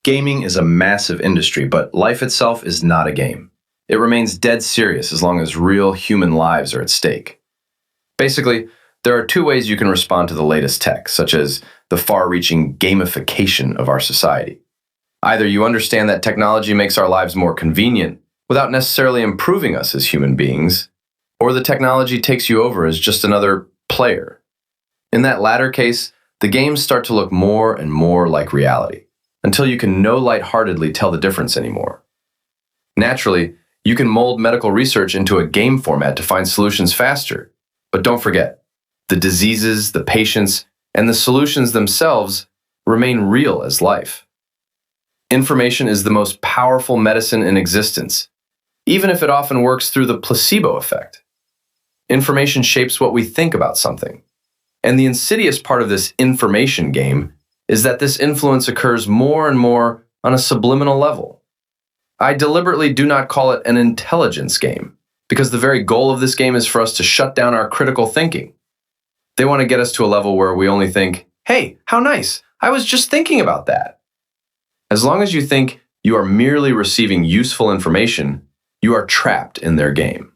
Gaming is a massive industry, but life itself is not a game. It remains dead serious as long as real human lives are at stake. Basically, there are two ways you can respond to the latest tech, such as the far-reaching gamification of our society. Either you understand that technology makes our lives more convenient without necessarily improving us as human beings, or the technology takes you over as just another player. In that latter case, the games start to look more and more like reality, until you can no lightheartedly tell the difference anymore. Naturally, you can mold medical research into a game format to find solutions faster, but don't forget, the diseases, the patients, and the solutions themselves remain real as life. Information is the most powerful medicine in existence, even if it often works through the placebo effect. Information shapes what we think about something. And the insidious part of this information game is that this influence occurs more and more on a subliminal level. I deliberately do not call it an intelligence game, because the very goal of this game is for us to shut down our critical thinking. They want to get us to a level where we only think, hey, how nice, I was just thinking about that. As long as you think you are merely receiving useful information, you are trapped in their game.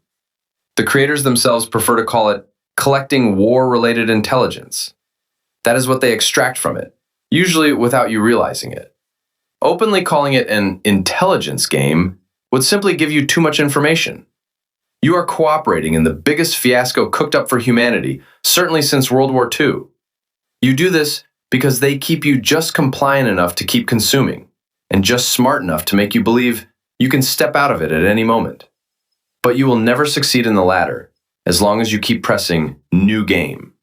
The creators themselves prefer to call it collecting war-related intelligence. That is what they extract from it, usually without you realizing it. Openly calling it an intelligence game would simply give you too much information. You are cooperating in the biggest fiasco cooked up for humanity, certainly since World War II. You do this because they keep you just compliant enough to keep consuming, and just smart enough to make you believe you can step out of it at any moment. But you will never succeed in the latter, as long as you keep pressing New Game.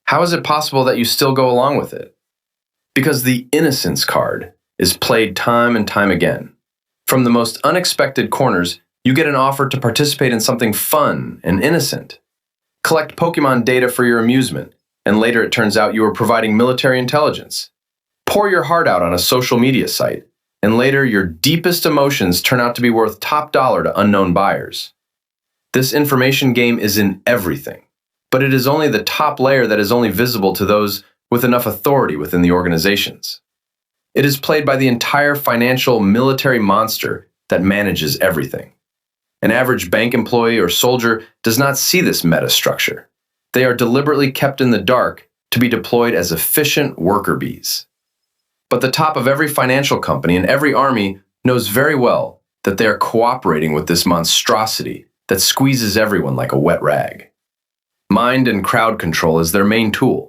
How is it possible that you still go along with it? Because the innocence card is played time and time again. From the most unexpected corners, you get an offer to participate in something fun and innocent. Collect Pokemon data for your amusement, and later it turns out you are providing military intelligence. Pour your heart out on a social media site, and later your deepest emotions turn out to be worth top dollar to unknown buyers. This information game is in everything, but it is only the top layer that is only visible to those with enough authority within the organizations. It is played by the entire financial military monster that manages everything. An average bank employee or soldier does not see this meta structure. They are deliberately kept in the dark to be deployed as efficient worker bees. But the top of every financial company and every army knows very well that they are cooperating with this monstrosity that squeezes everyone like a wet rag. Mind and crowd control is their main tool.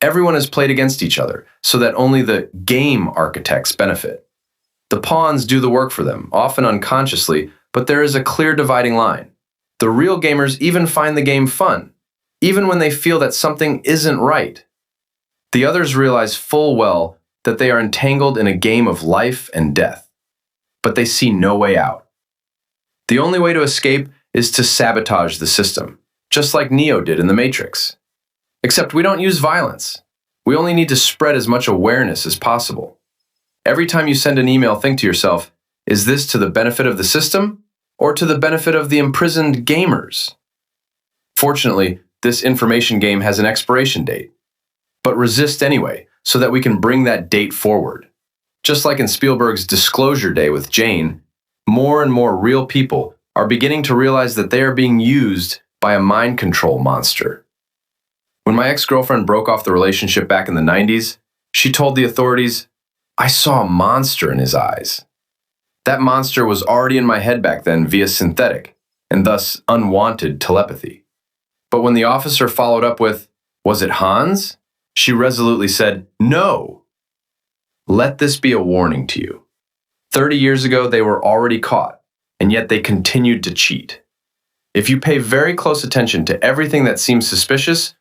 Everyone is played against each other so that only the game architects benefit. The pawns do the work for them, often unconsciously, but there is a clear dividing line. The real gamers even find the game fun, even when they feel that something isn't right. The others realize full well that they are entangled in a game of life and death, but they see no way out. The only way to escape is to sabotage the system, just like Neo did in The Matrix. Except we don't use violence. We only need to spread as much awareness as possible. Every time you send an email, think to yourself, is this to the benefit of the system or to the benefit of the imprisoned gamers? Fortunately, this information game has an expiration date. But resist anyway, so that we can bring that date forward. Just like in Spielberg's Disclosure Day with Jane, more and more real people are beginning to realize that they are being used by a mind control monster. When my ex-girlfriend broke off the relationship back in the 90s, she told the authorities, "I saw a monster in his eyes." That monster was already in my head back then via synthetic, and thus unwanted telepathy. But when the officer followed up with, "Was it Hans?" she resolutely said, "No." Let this be a warning to you. 30 years ago, they were already caught, and yet they continued to cheat. If you pay very close attention to everything that seems suspicious,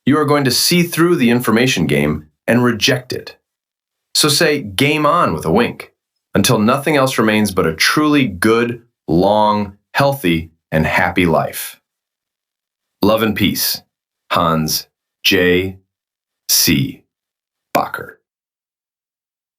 you are going to see through the information game and reject it. So say game on with a wink, until nothing else remains but a truly good, long, healthy, and happy life. Love and peace. Hans J.C. Bakker.